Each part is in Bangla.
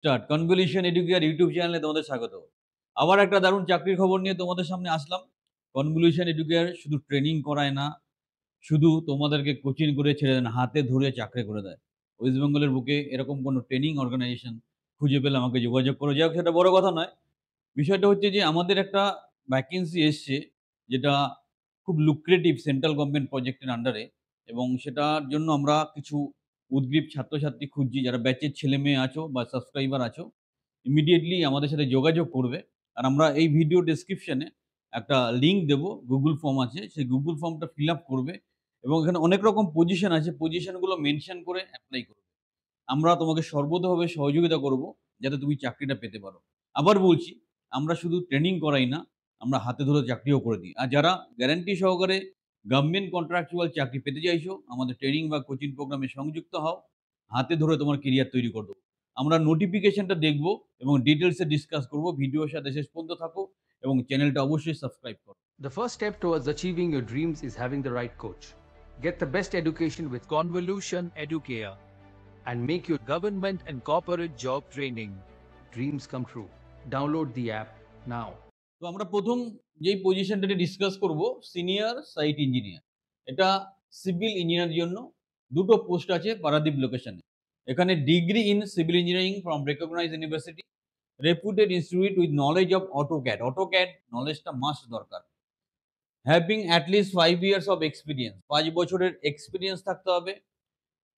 স্টার্ট কনভলিউশন এডুকেয়ার ইউটিউব চ্যানেলে তোমাদের স্বাগত। আবার একটা দারুণ চাকরির খবর নিয়ে তোমাদের সামনে আসলাম। কনভলিউশন এডুকেয়ার শুধু ট্রেনিং করায় না, শুধু তোমাদেরকে কোচিং করে ছেড়ে দেয় না, হাতে ধরে চাকরি করে দেয়। ওয়েস্ট বেঙ্গলের বুকে এরকম কোনো ট্রেনিং অর্গানাইজেশন খুঁজে পেলে আমাকে যোগাযোগ করো। যাই হোক, সেটা বড় কথা নয়। বিষয়টা হচ্ছে যে আমাদের একটা ভ্যাকেন্সি এসছে, যেটা খুব লুক্রেটিভ সেন্ট্রাল গভর্নমেন্ট প্রজেক্টের আন্ডারে, এবং সেটার জন্য আমরা কিছু উদগ্রীব ছাত্রছাত্রী খুঁজছি। যারা ব্যাচের ছেলেমেয়ে আছো বা সাবস্ক্রাইবার আছো, ইমিডিয়েটলি আমাদের সাথে যোগাযোগ করবে। আর আমরা এই ভিডিও ডেসক্রিপশনে একটা লিঙ্ক দেবো, গুগল ফর্ম আছে, সেই গুগল ফর্মটা ফিল আপ করবে এবং এখানে অনেক রকম পজিশন আছে, পজিশনগুলো মেনশন করে অ্যাপ্লাই করবে। আমরা তোমাকে সর্বতোভাবে সহযোগিতা করব যাতে তুমি চাকরিটা পেতে পারো। আবার বলছি, আমরা শুধু ট্রেনিং করাই না, আমরা হাতে ধরে চাকরিও করে দিই। আর যারা গ্যারান্টি সহকারে গভর্নমেন্ট কন্ট্রাকচুয়াল চাকরি পেতে চাইছো, আমাদের ট্রেনিং বা কোচিং প্রোগ্রামে সংযুক্ত হও, হাতে ধরে তোমার কেরিয়ার তৈরি করে দেবো। আমরা নোটিফিকেশনটা দেখব এবং ডিটেলসে ডিসকাস করব। ভিডিওর সাথে শেষ পর্যন্ত থাকো এবং চ্যানেলটা অবশ্যই সাবস্ক্রাইব করো। The first step towards achieving your dreams is having the right coach. Get the best education with Convolution Educare. and make your government and corporate job training dreams come true. Download the app now. তো আমরা প্রথম যেই পজিশনটা ডিসকাস করব, সিনিয়র সাইট ইঞ্জিনিয়ার। এটা সিভিল ইঞ্জিনিয়ার জন্য দুটো পোস্ট আছে পারাদ্বীপ লোকেশনে। এখানে degree in civil engineering from recognised university, reputed institute with knowledge of AutoCAD. AutoCAD নলেজটা মাস্ট দরকার। Having at least 5 years of experience, 5 বছরের এক্সপিরিয়েন্স থাকতে হবে।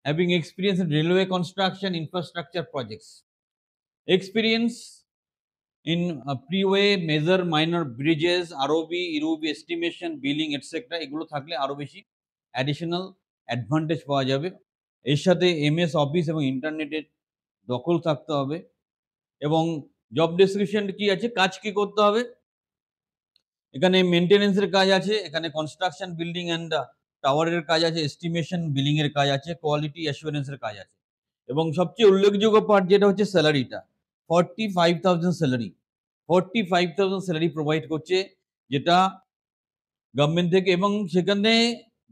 Having experience in railway construction infrastructure projects, experience in pre-way, major, minor bridges, ROB, EROB, estimation, billing, etc. এগুলো থাকলে আরো বেশি অ্যাডিশনাল অ্যাডভান্টেজ পাওয়া যাবে। এর সাথে এমএস অফিস এবং ইন্টারনেটের দখল থাকতে হবে। এবং জব ডেসক্রিপশন কি আছে, কাজ কি করতে হবে, এখানে মেনটেনেন্সের কাজ আছে, এখানে কনস্ট্রাকশন বিল্ডিং অ্যান্ড টাওয়ারের কাজ আছে, এস্টিমেশন বিলিং এর কাজ আছে, কোয়ালিটি অ্যাসুরেন্সের কাজ আছে। এবং সবচেয়ে উল্লেখযোগ্য পার্ট যেটা হচ্ছে স্যালারিটা, 45,000 স্যালারি, 45,000 স্যালারি প্রোভাইড করছে, যেটা গভর্নমেন্ট থেকে। এবং সেখানে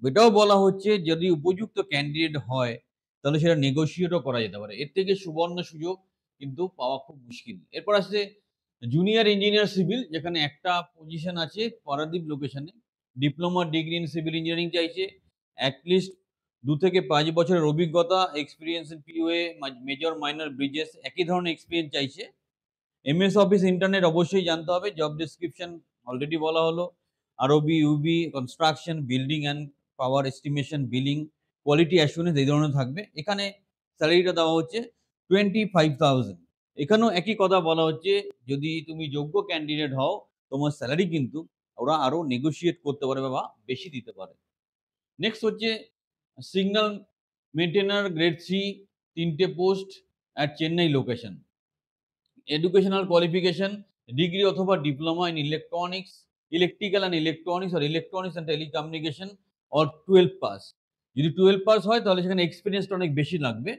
এটাও বলা হচ্ছে যদি উপযুক্ত ক্যান্ডিডেট হয় তাহলে সেটা নেগোশিয়েটও করা যেতে পারে। এর থেকে সুবর্ণ সুযোগ কিন্তু পাওয়া খুব মুশকিল। এরপর আসছে জুনিয়র ইঞ্জিনিয়ার সিভিল, যেখানে একটা পজিশন আছে পারাদ্বীপ লোকেশনে। Diploma degree in civil engineering চাইছে, অ্যাটলিস্ট 2 থেকে 5 বছরের অভিজ্ঞতা, experience in POA, major minor Bridges, একই ধরনের এক্সপিরিয়েন্স চাইছে। এমএস অফিস ইন্টারনেট অবশ্যই জানতে হবে। জব ডেসক্রিপশন অলরেডি বলা হলো। ROB, UB, construction, building and power estimation, billing, quality assurance এই ধরনের থাকবে। এখানে স্যালারিটা দেওয়া হচ্ছে 25,000। এখানেও একই কথা বলা হচ্ছে, যদি তুমি যোগ্য ক্যান্ডিডেট হও তোমার স্যালারি কিন্তু ওরা আরও নেগোশিয়েট করতে পারে বা বেশি দিতে পারে। নেক্সট হচ্ছে সিগন্যাল মেনটেনার গ্রেড 3, 3টে post at Chennai location. Educational qualification degree অথবা diploma in electronics, electrical and electronics আর electronics and telecommunication or 12 pass. যদি 12 পাস হয় তাহলে সেখানে এক্সপিরিয়েন্সটা অনেক বেশি লাগবে।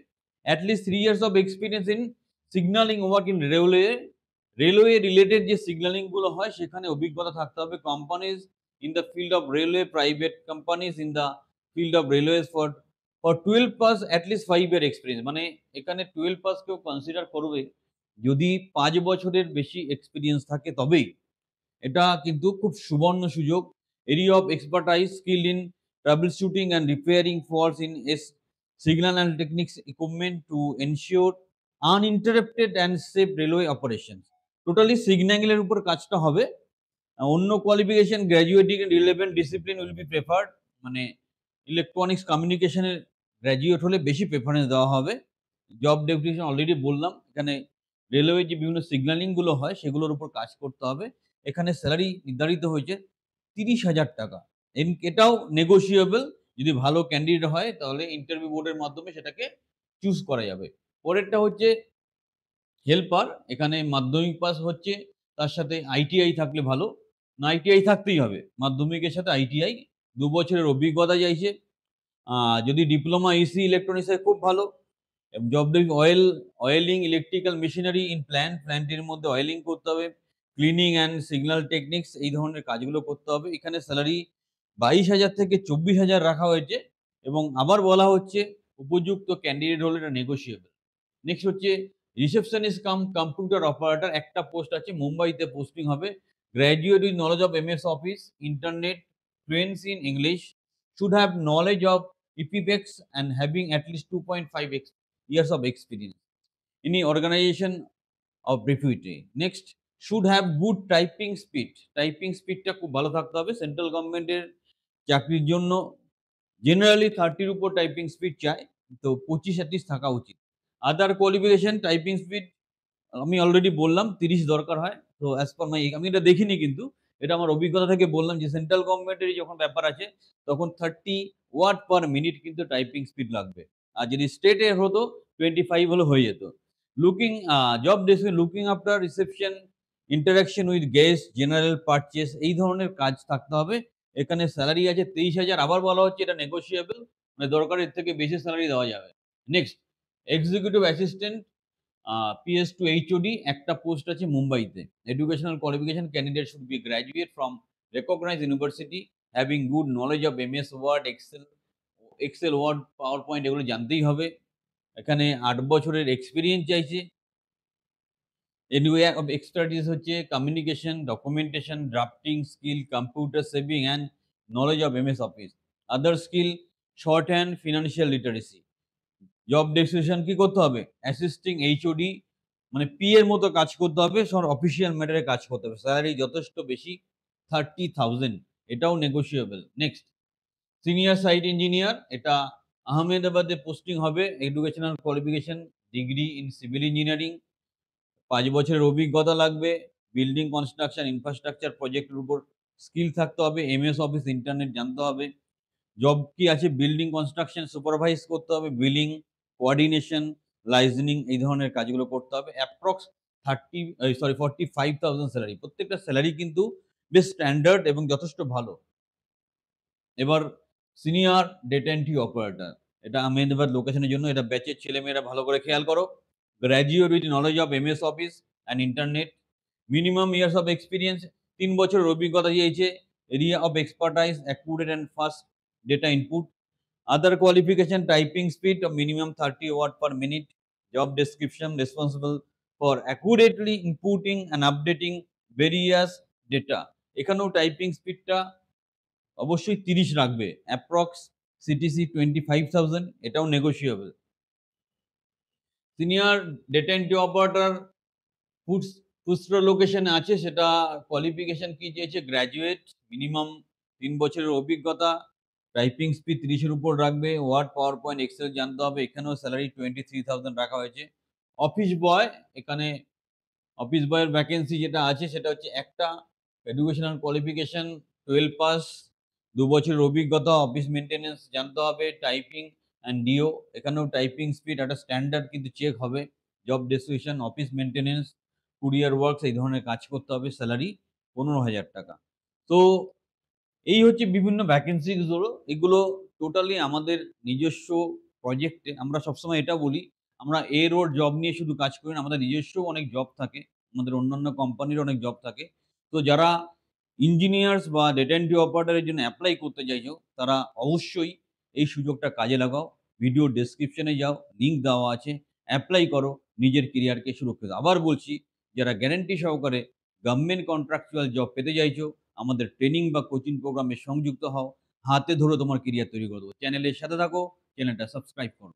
At least 3 years of experience in signalling work in railway, railway related যে সিগন্যালিংগুলো হয় সেখানে অভিজ্ঞতা থাকতে হবে। Companies in the field of railway, private companies in the field of railways for 12 pass at least 5 year experience. মানে এখানে 12 পাসকেও কনসিডার করবে যদি 5 বছরের বেশি এক্সপিরিয়েন্স থাকে তবেই। এটা কিন্তু খুব সুবর্ণ সুযোগ। Area of expertise skill in troubleshooting and repairing faults in signal and technics equipment to ensure uninterrupted and safe railway operation. Totally সিগন্যালের উপর কাজটা হবে। অন্য qualification graduating in relevant discipline will be preferred, মানে ইলেকট্রনিক্স কমিউনিকেশনের গ্র্যাজুয়েট হলে বেশি প্রেফারেন্স দেওয়া হবে। জব ডেসক্রিপশন অলরেডি বললাম, এখানে রেলওয়ে যে বিভিন্ন সিগন্যালিংগুলো হয় সেগুলোর উপর কাজ করতে হবে। এখানে স্যালারি নির্ধারিত হয়েছে 30,000 টাকা। এটাও নেগোশিয়েবল, যদি ভালো ক্যান্ডিডেট হয় তাহলে ইন্টারভিউ বোর্ডের মাধ্যমে সেটাকে চুজ করা যাবে। পরেরটা হচ্ছে হেল্পার, এখানে মাধ্যমিক পাস হচ্ছে, তার সাথে আইটিআই থাকলে ভালো। না আইটিআই থাকতেই হবে, মাধ্যমিকের সাথে আইটিআই, 2 বছরের অভিজ্ঞতা চাইছে। যদি ডিপ্লোমা ইসি ইলেকট্রনিক্সে খুব ভালো। Job oiling electrical machinery in প্ল্যান্টের মধ্যে অয়েলিং করতে হবে, ক্লিনিং অ্যান্ড সিগন্যাল টেকনিক্স এই ধরনের কাজগুলো করতে হবে। এখানে স্যালারি 22,000 থেকে 24,000 রাখা হয়েছে এবং আবার বলা হচ্ছে উপযুক্ত ক্যান্ডিডেট হলে এটা নেগোশিয়েবল। নেক্সট হচ্ছে রিসেপশনিস্ট কাম কম্পিউটার অপারেটর একটা পোস্ট আছে, মুম্বাইতে পোস্টিং হবে। Graduate with knowledge of MS office, internet, fluency in English, should have knowledge of EPABX and having at least 2.5 years of experience in the organization of repute. Next, should have good typing speed. Typing স্পিডটা খুব ভালো থাকতে হবে। সেন্ট্রাল গভর্নমেন্টের চাকরির জন্য জেনারেলি 30 উপর টাইপিং স্পিড চায়, তো 25 অ্যাটলিস্ট থাকা উচিত। আদার কোয়ালিফিকেশন টাইপিং স্পিড আমি অলরেডি বললাম 30 দরকার হয়। তো অ্যাজ পার মাই, আমি এটা দেখিনি কিন্তু এটা আমার অভিজ্ঞতা থেকে বললাম যে সেন্ট্রাল গভর্নমেন্টের যখন ব্যাপার আছে তখন 30 ওয়ার্ড পার মিনিট কিন্তু টাইপিং স্পিড লাগবে। আর যদি স্টেটে হতো 25 হলে হয়ে যেত। Looking job description, looking after reception, interaction with guest, general purchase, এই ধরনের কাজ থাকতে হবে। এখানে স্যালারি আছে 23,000, আবার বলা হচ্ছে এটা নেগোশিয়েবল, মানে দরকার এর থেকে বেশি স্যালারি দেওয়া যাবে। Next, executive assistant PS to HOD একটা পোস্ট আছে মুম্বাইতে। Educational qualification, candidate should be graduate from recognised university, having good knowledge of MS Word, Excel Word, PowerPoint এগুলো জানতেই হবে। এখানে 8 বছরের এক্সপিরিয়েন্স চাইছে। এরিয়া অফ এক্সপার্টিস হচ্ছে communication, documentation, drafting skill, computer saving and knowledge of MS Office. Other skill, shorthand, financial literacy. Job description কি করতে হবে? অ্যাসিস্টিং HOD, মানে পি এর মতো কাজ করতে হবে, সব অফিসিয়াল ম্যাটারে কাজ করতে হবে। স্যালারি যথেষ্ট বেশি, 30,000, এটাও negotiable. Next, senior site engineer, এটা আহমেদাবাদে পোস্টিং হবে। Educational qualification degree in civil engineering, 5 বছরের অভিজ্ঞতা লাগবে। বিল্ডিং কনস্ট্রাকশন, ইনফ্রাস্ট্রাকচার প্রজেক্টের উপর স্কিল থাকতে হবে। MS অফিস, ইন্টারনেট জানতে হবে। জব কি আছে? বিল্ডিং কনস্ট্রাকশন সুপারভাইজ করতে হবে, বিলিং, কোঅর্ডিনেশন, লাইজেনিং, এই ধরনের কাজগুলো করতে হবে। Approx 45,000 salary. প্রত্যেকটা স্যালারি কিন্তু বেশ স্ট্যান্ডার্ড এবং যথেষ্ট ভালো। এবার সিনিয়র ডেটা এন্ট্রি অপারেটর, এটা আহমেদাবাদ লোকেশনের জন্য। এটা ব্যাচের ছেলেমেয়েরা ভালো করে খেয়াল করো। Graduate with knowledge of MS office and internet, minimum years of experience, 3 বছরের অভিজ্ঞতা চেয়েছে। Area of expertise accurate and fast data input. Other qualification, typing speed of minimum 30 word per minute. Job description, responsible for accurately inputting and updating various data. এখানেও টাইপিং স্পিডটা অবশ্যই 30 রাখবে। অ্যাপ্রক্স CTC 25,000, এটাও নেগোশিয়েবল। সিনিয়র ডেটা এন্ট্রি অপারেটর ফুস্ট্রো লোকেশনে আছে, সেটা কোয়ালিফিকেশন কি চেয়েছে? গ্র্যাজুয়েট, মিনিমাম 3 বছরের অভিজ্ঞতা, টাইপিং স্পিড 30 এর উপর রাখবে, ওয়ার্ড, পাওয়ার পয়েন্ট, এক্সেল জানতে হবে। এখানেও স্যালারি 23,000 রাখা হয়েছে। অফিস বয়, এখানে অফিস বয়ের ভ্যাকেন্সি যেটা আছে সেটা হচ্ছে একটা, এডুকেশনাল কোয়ালিফিকেশন 12 পাস, 2 বছরের অভিজ্ঞতা, অফিস মেইনটেনেন্স জানতে হবে, টাইপিং অ্যান্ড ডিও। এখানেও টাইপিং স্পিড একটা স্ট্যান্ডার্ড কিন্তু চেক হবে। Job description, office maintenance, courier works, এই ধরনের কাজ করতে হবে। স্যালারি 15,000 টাকা। তো এই হচ্ছে বিভিন্ন ভ্যাকেন্সিগুলো। এগুলো টোটালি আমাদের নিজস্ব প্রজেক্টে। আমরা সবসময় এটা বলি, আমরা এ রোড জব নিয়ে শুধু কাজ করি না, আমাদের নিজস্ব অনেক জব থাকে, আমাদের অন্যান্য কোম্পানির অনেক জব থাকে। তো যারা ইঞ্জিনিয়ার্স বা ডেটা এন্ট্রি অপারেটরের জন্য অ্যাপ্লাই করতে চাইছো, তারা অবশ্যই এই সুযোগটা কাজে লাগাও। ভিডিও ডেসক্রিপশনে যাও, লিঙ্ক দেওয়া আছে, অ্যাপ্লাই করো, নিজের কেরিয়ারকে সুরক্ষিত। আবার বলছি, যারা গ্যারান্টি সহকারে গভর্নমেন্ট কন্ট্রাকচুয়াল জব পেতে চাইছো, আমাদের ট্রেনিং বা কোচিং প্রোগ্রামে সংযুক্ত হও। হাতে ধরে তোমার কেরিয়ার তৈরি করে দেবো। চ্যানেলের সাথে থাকো, চ্যানেলটা সাবস্ক্রাইব করো।